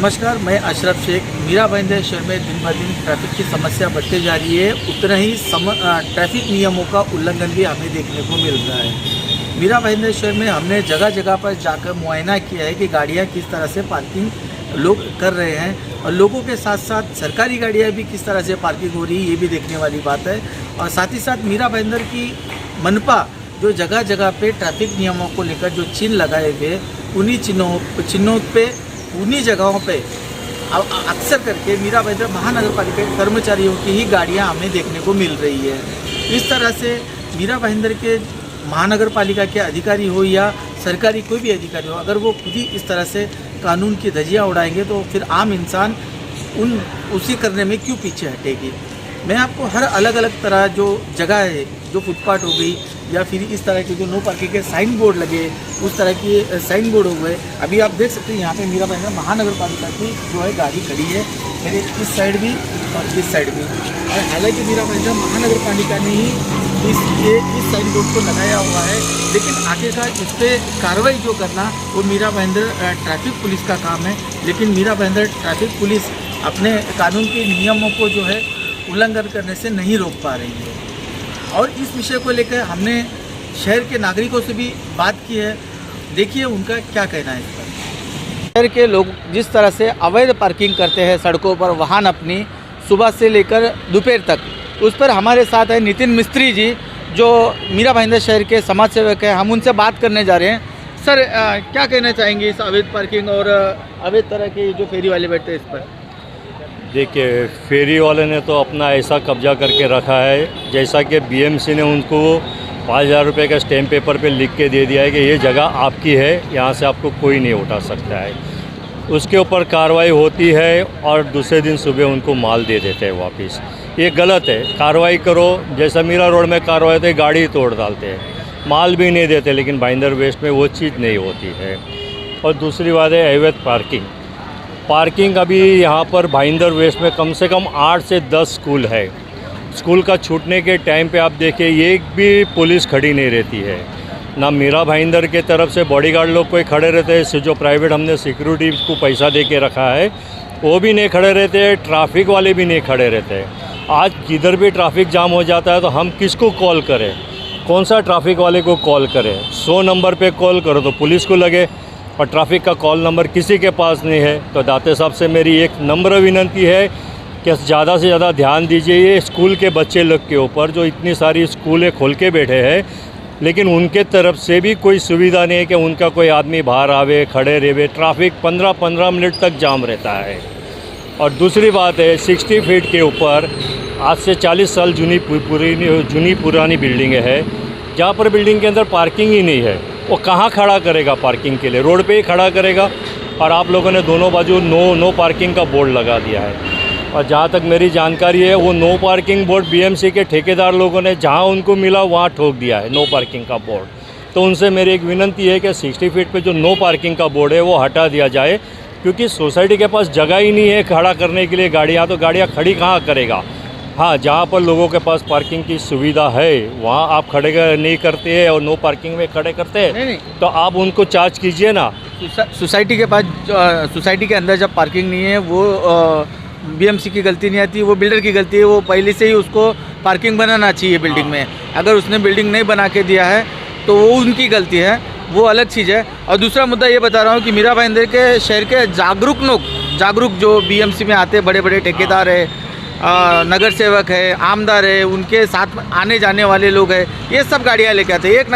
नमस्कार, मैं अशरफ शेख। मीरा भाईंदर शहर में दिन ब दिन ट्रैफिक की समस्या बढ़ती जा रही है। उतना ही ट्रैफिक नियमों का उल्लंघन भी हमें देखने को मिल रहा है। मीरा भाईंदर शहर में हमने जगह जगह पर जाकर मुआयना किया है कि गाड़ियां किस तरह से पार्किंग लोग कर रहे हैं और लोगों के साथ साथ सरकारी गाड़ियां भी किस तरह से पार्किंग हो रही है, ये भी देखने वाली बात है। और साथ ही साथ मीरा भाईंदर की मनपा जो जगह जगह पे ट्रैफिक नियमों को लेकर जो चिन्ह लगाए हुए, उन्हीं चिन्हों पे उन्हीं जगहों पे अक्सर करके मीरा भाईंदर महानगर पालिका के कर्मचारियों की ही गाड़ियां हमें देखने को मिल रही है। इस तरह से मीरा भाईंदर के महानगर पालिका के अधिकारी हो या सरकारी कोई भी अधिकारी हो, अगर वो खुद ही इस तरह से कानून की धज्जियां उड़ाएंगे तो फिर आम इंसान उसी करने में क्यों पीछे हटेगी। मैं आपको हर अलग अलग तरह जो जगह है, जो फुटपाथ हो गई या फिर इस तरह के जो नो पार्किंग के साइन बोर्ड लगे, उस तरह के साइन बोर्ड हो गए। अभी आप देख सकते हैं यहाँ पे मीरा भाईंदर महानगर पालिका की जो है गाड़ी खड़ी है, मेरे इस साइड भी और इस साइड भी। और हालांकि मीरा भाईंदर महानगर पालिका ने ही इस साइन बोर्ड को लगाया हुआ है, लेकिन आगे का इस पर कार्रवाई जो करना वो मीरा भाईंदर ट्रैफिक पुलिस का काम है। लेकिन मीरा भाईंदर ट्रैफिक पुलिस अपने कानून के नियमों को जो है उल्लंघन करने से नहीं रोक पा रही है। और इस विषय को लेकर हमने शहर के नागरिकों से भी बात की है, देखिए उनका क्या कहना है इस पर। शहर के लोग जिस तरह से अवैध पार्किंग करते हैं सड़कों पर वाहन अपनी, सुबह से लेकर दोपहर तक, उस पर हमारे साथ है नितिन मिस्त्री जी जो मीरा भाईंदर शहर के समाज सेवक हैं। हम उनसे बात करने जा रहे हैं। सर, क्या कहना चाहेंगे इस अवैध पार्किंग और अवैध तरह के जो फेरी वाले बैठते हैं इस पर? देखिए, फेरी वाले ने तो अपना ऐसा कब्जा करके रखा है जैसा कि बीएमसी ने उनको 5,000 रुपये का स्टैम्प पेपर पे लिख के दे दिया है कि ये जगह आपकी है, यहाँ से आपको कोई नहीं उठा सकता है। उसके ऊपर कार्रवाई होती है और दूसरे दिन सुबह उनको माल दे देते हैं वापस। ये गलत है। कार्रवाई करो, जैसा मीरा रोड में कार्रवाई होती है, गाड़ी तोड़ डालते हैं, माल भी नहीं देते, लेकिन भाईंदर वेस्ट में वो चीज़ नहीं होती है। और दूसरी बात है अवैध पार्किंग अभी यहाँ पर भाईंदर वेस्ट में कम से कम 8 से 10 स्कूल है। स्कूल का छूटने के टाइम पे आप देखिए एक भी पुलिस खड़ी नहीं रहती है, ना मीरा भाईंदर के तरफ से बॉडीगार्ड लोग कोई खड़े रहते हैं, जो प्राइवेट हमने सिक्योरिटी को पैसा दे के रखा है वो भी नहीं खड़े रहते हैं, ट्रैफिक वाले भी नहीं खड़े रहते हैं। आज किधर भी ट्रैफिक जाम हो जाता है तो हम किसको कॉल करें, कौन सा ट्रैफिक वाले को कॉल करें? 100 नंबर पर कॉल करो तो पुलिस को लगे, और ट्रैफिक का कॉल नंबर किसी के पास नहीं है। तो दाते साहब से मेरी एक नम्र विनती है कि ज़्यादा से ज़्यादा ध्यान दीजिए ये स्कूल के बच्चे लोग के ऊपर, जो इतनी सारी स्कूलें खोल के बैठे हैं, लेकिन उनके तरफ से भी कोई सुविधा नहीं है कि उनका कोई आदमी बाहर आवे, खड़े रहे। ट्रैफिक 15-15 मिनट तक जाम रहता है। और दूसरी बात है, 60 फीट के ऊपर आज से 40 साल जुनी पुरानी बिल्डिंगें हैं, जहाँ पर बिल्डिंग के अंदर पार्किंग ही नहीं है। वो कहाँ खड़ा करेगा पार्किंग के लिए? रोड पे ही खड़ा करेगा। और आप लोगों ने दोनों बाजू नो पार्किंग का बोर्ड लगा दिया है। और जहाँ तक मेरी जानकारी है, वो नो पार्किंग बोर्ड बीएमसी के ठेकेदार लोगों ने जहाँ उनको मिला वहाँ ठोक दिया है नो पार्किंग का बोर्ड। तो उनसे मेरी एक विनती है कि 60 फीट पे जो नो पार्किंग का बोर्ड है वो हटा दिया जाए, क्योंकि सोसाइटी के पास जगह ही नहीं है खड़ा करने के लिए गाड़ियाँ। तो गाड़ियाँ खड़ी कहाँ करेगा? हाँ, जहाँ पर लोगों के पास पार्किंग की सुविधा है वहाँ आप खड़े नहीं करते हैं और नो पार्किंग में खड़े करते हैं। नहीं। तो आप उनको चार्ज कीजिए ना। सोसाइटी के पास सोसाइटी के अंदर जब पार्किंग नहीं है वो बीएमसी की गलती नहीं आती, वो बिल्डर की गलती है। वो पहले से ही उसको पार्किंग बनाना चाहिए बिल्डिंग में। अगर उसने बिल्डिंग नहीं बना के दिया है तो वो उनकी गलती है, वो अलग चीज़ है। और दूसरा मुद्दा ये बता रहा हूँ कि मीरा भाईंदर के शहर के जागरूक जो बीएमसी में आते बड़े बड़े ठेकेदार है, नगर सेवक है, आमदार है, उनके साथ आने जाने वाले लोग हैं, ये सब गाड़ियाँ लेके आते हैं। एक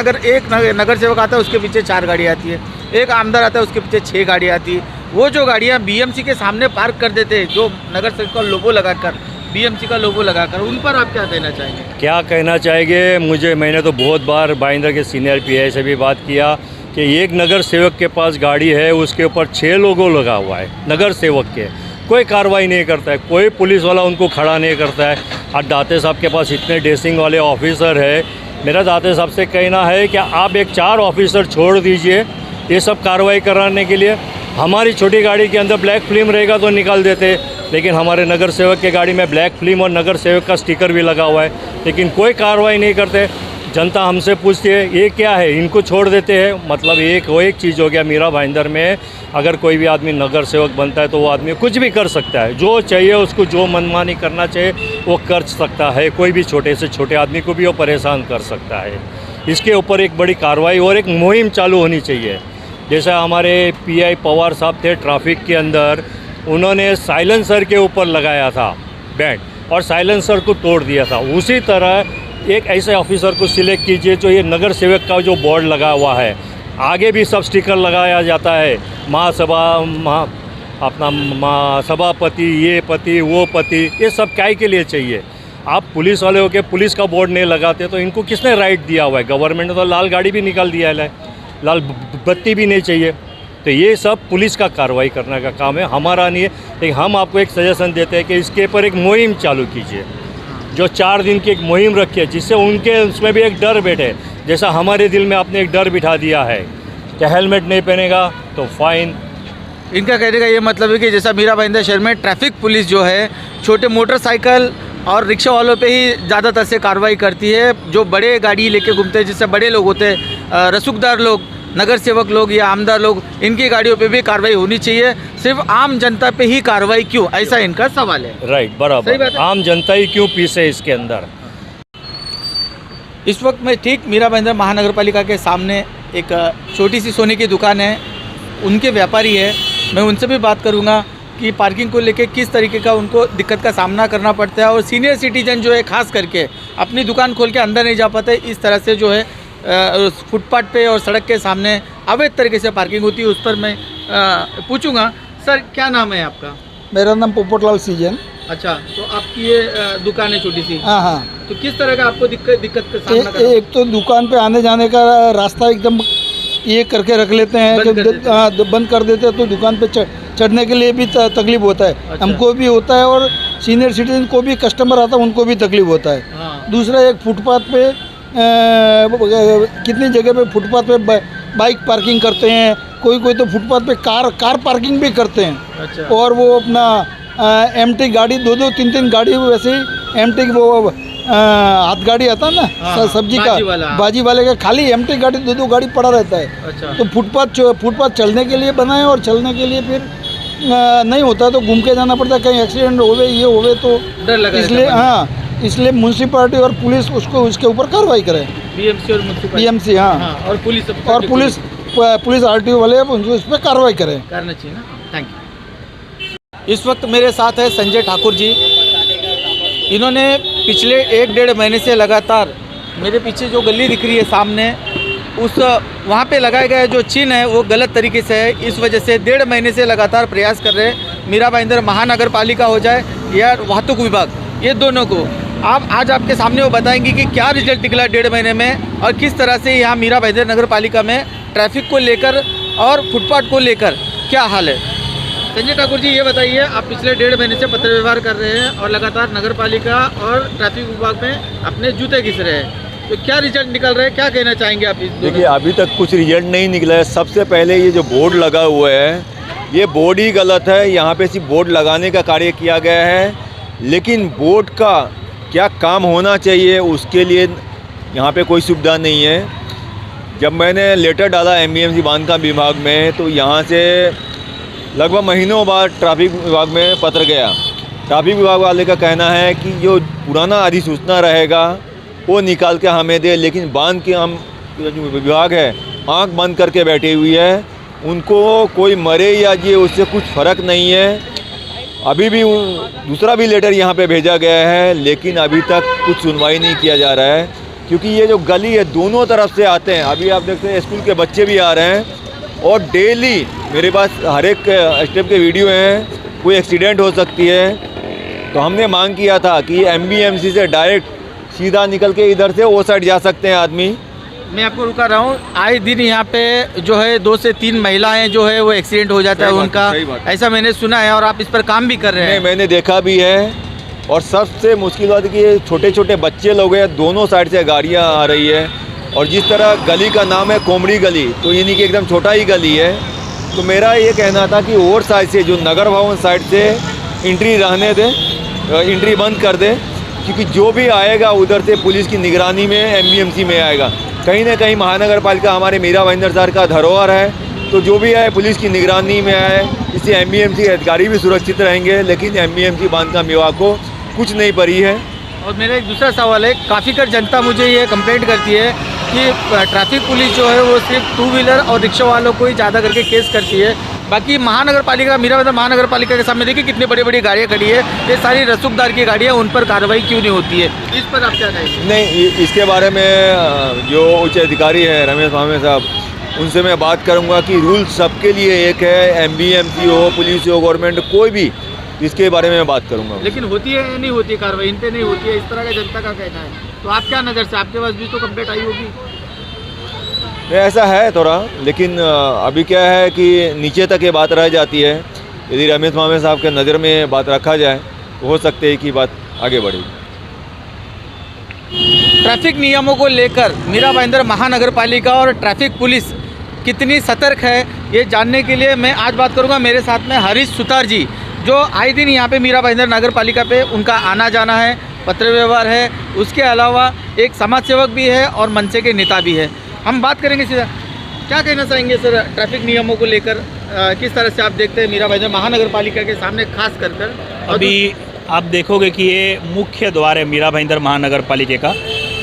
नगर सेवक आता है उसके पीछे 4 गाड़ियाँ आती है, एक आमदार आता है उसके पीछे 6 गाड़ियाँ आती है। वो जो गाड़ियाँ बीएमसी के सामने पार्क कर देते हैं, जो नगर सेवक का लोगो लगाकर, बीएमसी का लोगो लगाकर, उन पर आप क्या कहना चाहेंगे? क्या कहना चाहेंगे? मैंने तो बहुत बार भाईंदर के सीनियर पीआई से भी बात किया कि एक नगर सेवक के पास गाड़ी है, उसके ऊपर 6 लोगो लगा हुआ है नगर सेवक के, कोई कार्रवाई नहीं करता है, कोई पुलिस वाला उनको खड़ा नहीं करता है। और दाते साहब के पास इतने ड्रेसिंग वाले ऑफिसर है। मेरा दाते साहब से कहना है कि आप एक 4 ऑफिसर छोड़ दीजिए ये सब कार्रवाई कराने के लिए। हमारी छोटी गाड़ी के अंदर ब्लैक फिल्म रहेगा तो निकाल देते, लेकिन हमारे नगर सेवक के गाड़ी में ब्लैक फिल्म और नगर सेवक का स्टिकर भी लगा हुआ है, लेकिन कोई कार्रवाई नहीं करते। जनता हमसे पूछती है ये क्या है, इनको छोड़ देते हैं। मतलब एक चीज़ हो गया मीरा भाईंदर में, अगर कोई भी आदमी नगर सेवक बनता है तो वो आदमी कुछ भी कर सकता है, जो चाहिए उसको, जो मनमानी करना चाहिए वो कर सकता है। कोई भी छोटे से छोटे आदमी को भी वो परेशान कर सकता है। इसके ऊपर एक बड़ी कार्रवाई और एक मुहिम चालू होनी चाहिए। जैसा हमारे पीआई पवार साहब थे ट्रैफिक के अंदर, उन्होंने साइलेंसर के ऊपर लगाया था बैंड और साइलेंसर को तोड़ दिया था। उसी तरह एक ऐसे ऑफिसर को सिलेक्ट कीजिए जो ये नगर सेवक का जो बोर्ड लगा हुआ है, आगे भी सब स्टिकर लगाया जाता है, सभापति, ये पति, वो पति, ये सब क्या के लिए चाहिए? आप पुलिस वाले हो के पुलिस का बोर्ड नहीं लगाते तो इनको किसने राइट दिया हुआ है? गवर्नमेंट ने तो लाल गाड़ी भी निकाल दिया है, लाल बत्ती भी नहीं चाहिए। तो ये सब पुलिस का कार्रवाई करने का काम है, हमारा नहीं है। लेकिन हम आपको एक सजेशन देते हैं कि इसके ऊपर एक मुहिम चालू कीजिए, जो 4 दिन की एक मुहिम रखिए, जिससे उनके उसमें भी एक डर बैठे। जैसा हमारे दिल में आपने एक डर बिठा दिया है कि हेलमेट नहीं पहनेगा तो फाइन। इनका कहने का ये मतलब है कि जैसा मीरा भाईंदर शहर में ट्रैफिक पुलिस जो है छोटे मोटरसाइकिल और रिक्शा वालों पे ही ज़्यादातर से कार्रवाई करती है। जो बड़े गाड़ी लेके घूमते हैं, जिससे बड़े लोग होते हैं, रसूखदार लोग, नगर सेवक लोग या आमदार लोग, इनकी गाड़ियों पे भी कार्रवाई होनी चाहिए। सिर्फ आम जनता पे ही कार्रवाई क्यों, ऐसा इनका सवाल है। राइट, सही बराबर। बात है। आम जनता ही क्यों पीसे इसके अंदर? इस वक्त मैं ठीक मीरा भाईंदर महानगर पालिका के सामने एक छोटी सी सोने की दुकान है, उनके व्यापारी है। मैं उनसे भी बात करूंगा कि पार्किंग को लेके किस तरीके का उनको दिक्कत का सामना करना पड़ता है, और सीनियर सिटीजन जो है खास करके अपनी दुकान खोल के अंदर नहीं जा पाते, इस तरह से जो है फुटपाथ पे और सड़क के सामने अवैध तरीके से पार्किंग होती है। उस पर मैं पूछूंगा। सर, क्या नाम है आपका? मेरा नाम पोपटलाल सीजन। अच्छा, तो आपकी ये दुकान है छोटी सी। हाँ हाँ। तो किस तरह का आपको दिक्कत का सामना करना? एक तो दुकान पे आने जाने का रास्ता एकदम ये करके रख लेते हैं, बंद कर देते हैं। हाँ, बंद कर देते हैं, तो दुकान पे चढ़ने के लिए भी तकलीफ होता है। अच्छा। हमको भी होता है और सीनियर सिटीजन को भी, कस्टमर आता है उनको भी तकलीफ होता है। हाँ। दूसरा, एक फुटपाथ पे कितनी जगह पे फुटपाथ पे बाइक पार्किंग करते हैं, कोई तो फुटपाथ पे कार पार्किंग भी करते हैं। अच्छा। और वो अपना एमटी गाड़ी, 2-2 3-3 गाड़ी, वैसे ही एमटी वो हाथ गाड़ी आता है ना, हाँ, सब्जी बाजी वाला। का, बाजी वाले का खाली एमटी गाड़ी 2-2 गाड़ी पड़ा रहता है। अच्छा। तो फुटपाथ चलने के लिए बनाए, और चलने के लिए फिर नहीं होता तो घूम के जाना पड़ता है, कहीं एक्सीडेंट होवे, ये होवे तो डर लगा रहता इसलिए। है। हाँ, इसलिए म्यूनसिपालिटी और पुलिस उसके ऊपर कार्रवाई करे। बीएमसी और म्युनिसिपल। बीएमसी, हाँ, और पुलिस पुलिस आरटीओ वाले उस पर कार्रवाई करें। करना चाहिए ना। Thank you. इस वक्त मेरे साथ है संजय ठाकुर जी। इन्होंने पिछले 1-1.5 महीने से लगातार, मेरे पीछे जो गली दिख रही है सामने, उस वहाँ पे लगाया गया जो चिन्ह है वो गलत तरीके से है। इस वजह से 1.5 महीने से लगातार प्रयास कर रहे हैं मीरा भाईंदर महानगर पालिका हो जाए या वाहतुक विभाग, ये दोनों को। आज आपके सामने वो बताएंगे कि क्या रिजल्ट निकला 1.5 महीने में, और किस तरह से यहाँ मीरा भाईंदर नगर पालिका में ट्रैफिक को लेकर और फुटपाथ को लेकर क्या हाल है। संजय ठाकुर जी, ये बताइए, आप पिछले 1.5 महीने से पत्र व्यवहार कर रहे हैं और लगातार नगर पालिका और ट्रैफिक विभाग में अपने जूते घिस रहे हैं, तो क्या रिजल्ट निकल रहे हैं, क्या कहना चाहेंगे आप? देखिए, अभी तक कुछ रिजल्ट नहीं निकला है। सबसे पहले ये जो बोर्ड लगा हुआ है, ये बोर्ड ही गलत है। यहाँ पे सिर्फ बोर्ड लगाने का कार्य किया गया है, लेकिन बोर्ड का क्या काम होना चाहिए उसके लिए यहाँ पे कोई सुविधा नहीं है। जब मैंने लेटर डाला एमबीएमसी बांधकाम विभाग में, तो यहाँ से लगभग महीनों बाद ट्रैफिक विभाग में पत्र गया। ट्रैफिक विभाग वाले का कहना है कि जो पुराना अधिसूचना रहेगा वो निकाल के हमें दे, लेकिन बांध के हम जो विभाग है आंख बंद करके बैठी हुई है। उनको कोई मरे या जिए उससे कुछ फ़र्क नहीं है। अभी भी दूसरा भी लेटर यहाँ पे भेजा गया है, लेकिन अभी तक कुछ सुनवाई नहीं किया जा रहा है, क्योंकि ये जो गली है दोनों तरफ से आते हैं। अभी आप देखते हैं स्कूल के बच्चे भी आ रहे हैं, और डेली मेरे पास हर एक स्टेप के वीडियो हैं, कोई एक्सीडेंट हो सकती है। तो हमने मांग किया था कि एमबीएमसी से डायरेक्ट सीधा निकल के इधर से वो साइड जा सकते हैं आदमी। मैं आपको रुका रहा हूँ, आए दिन यहाँ पे जो है 2 से 3 महिलाएं जो है वो एक्सीडेंट हो जाता है उनका, ऐसा मैंने सुना है, और आप इस पर काम भी कर रहे हैं। मैंने देखा भी है, और सबसे मुश्किल बात है कि ये छोटे छोटे बच्चे लोग हैं, दोनों साइड से गाड़ियाँ आ रही है। और जिस तरह गली का नाम है कोमड़ी गली, तो यानी कि एकदम छोटा ही गली है। तो मेरा ये कहना था कि और साइड से, जो नगर भवन साइड से एंट्री रहने दे, एंट्री बंद कर दे, क्योंकि जो भी आएगा उधर से पुलिस की निगरानी में एमबीएमसी में आएगा। कहीं ना कहीं महानगर पालिका हमारे मीरा भाईंदर सर का धरोहर है, तो जो भी आए पुलिस की निगरानी में आए, इससे एमबीएमसी अधिकारी भी सुरक्षित रहेंगे। लेकिन एमबीएमसी बांधकाम विभाग को कुछ नहीं पड़ी है। और मेरा एक दूसरा सवाल है, काफ़ी कर जनता मुझे ये कंप्लेंट करती है कि ट्रैफिक पुलिस जो है वो सिर्फ 2 व्हीलर और रिक्शा वालों को ही ज़्यादा करके केस करती है, बाकी महानगर पालिका, मीरा भाईंदर महानगर पालिका के सामने देखिए कितनी बड़ी बड़ी गाड़ियाँ खड़ी है, ये सारी रसूखदार की गाड़ियाँ, उन पर कार्रवाई क्यों नहीं होती है? इस पर आप क्या कहेंगे? नहीं, इसके बारे में जो उच्च अधिकारी है रमेश भावे साहब, उनसे मैं बात करूंगा कि रूल सबके लिए एक है, एमबीएमसी हो, पुलिस हो, गवर्नमेंट, कोई भी, इसके बारे में मैं बात करूंगा। लेकिन होती है या नहीं होती है कार्रवाई? इन पे नहीं होती है, इस तरह का जनता का कहना है। तो आप क्या नज़र से, आपके पास भी तो कंप्लेंट आई होगी? ऐसा है थोड़ा, लेकिन अभी क्या है कि नीचे तक ये बात रह जाती है। यदि रमेश भावे साहब के नज़र में बात रखा जाए तो हो सकते है कि बात आगे बढ़ेगी। ट्रैफिक नियमों को लेकर मीरा भाईंदर महानगर पालिका और ट्रैफिक पुलिस कितनी सतर्क है, ये जानने के लिए मैं आज बात करूंगा। मेरे साथ में हरीश सुतार जी, जो आए दिन यहाँ पे मीरा भाईंदर नगर पालिका पे उनका आना जाना है, पत्र व्यवहार है, उसके अलावा एक समाज सेवक भी है और मनसे के नेता भी है। हम बात करेंगे सीधा, क्या कहना चाहेंगे सर ट्रैफिक नियमों को लेकर? किस तरह से आप देखते हैं मीरा भाईंदर महानगर पालिका के सामने खास कर? अभी आप देखोगे कि ये मुख्य द्वार है मीरा भाईंदर महानगर पालिका का,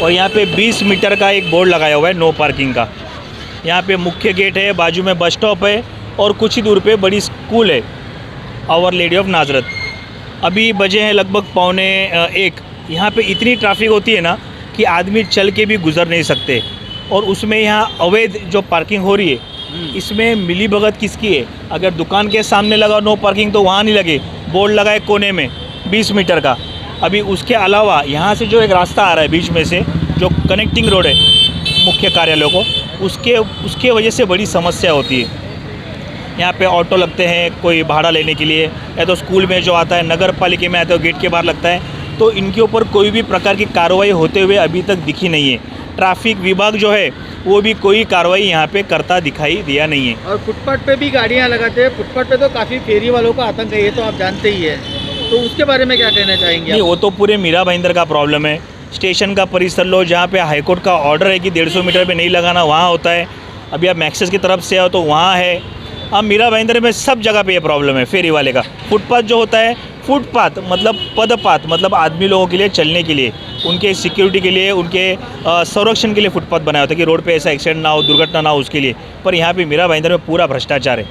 और यहाँ पे 20 मीटर का एक बोर्ड लगाया हुआ है नो पार्किंग का। यहाँ पे मुख्य गेट है, बाजू में बस स्टॉप है और कुछ ही दूर पे बड़ी स्कूल है, आवर लेडी ऑफ नाजरत। अभी बजे हैं लगभग 12:45। यहाँ पे इतनी ट्रैफिक होती है ना कि आदमी चल के भी गुजर नहीं सकते, और उसमें यहाँ अवैध जो पार्किंग हो रही है, इसमें मिली भगत किसकी है? अगर दुकान के सामने लगा नो पार्किंग तो वहाँ नहीं लगे, बोर्ड लगा है कोने में 20 मीटर का। अभी उसके अलावा यहाँ से जो एक रास्ता आ रहा है बीच में से, जो कनेक्टिंग रोड है मुख्य कार्यालयों को, उसके वजह से बड़ी समस्या होती है। यहाँ पे ऑटो लगते हैं कोई भाड़ा लेने के लिए, या तो स्कूल में जो आता है, नगर पालिका में आता है, गेट के बाहर लगता है, तो इनके ऊपर कोई भी प्रकार की कार्रवाई होते हुए अभी तक दिखी नहीं है। ट्रैफिक विभाग जो है वो भी कोई कार्रवाई यहाँ पे करता दिखाई दिया नहीं है। और फुटपाथ पे भी गाड़ियाँ लगाते हैं, फुटपाथ पे तो काफ़ी फेरी वालों का आतंक है, ये तो आप जानते ही है, तो उसके बारे में क्या कहना चाहेंगे? नहीं, वो तो पूरे मीरा भाईंदर का प्रॉब्लम है। स्टेशन का परिसर लो, जहाँ पे हाईकोर्ट का ऑर्डर है कि 150 मीटर पे नहीं लगाना, वहाँ होता है। अभी आप मैक्सेस की तरफ से आओ तो वहाँ है। अब मीरा भाईंदर में सब जगह पे ये प्रॉब्लम है फेरी वाले का। फुटपाथ जो होता है, फुटपाथ मतलब पदपाथ, मतलब आदमी लोगों के लिए चलने के लिए, उनके सिक्योरिटी के लिए, उनके संरक्षण के लिए फुटपाथ बनाया होता है कि रोड पे ऐसा एक्सीडेंट ना हो, दुर्घटना ना हो उसके लिए। पर यहाँ पे मीरा भाईंदर में पूरा भ्रष्टाचार है।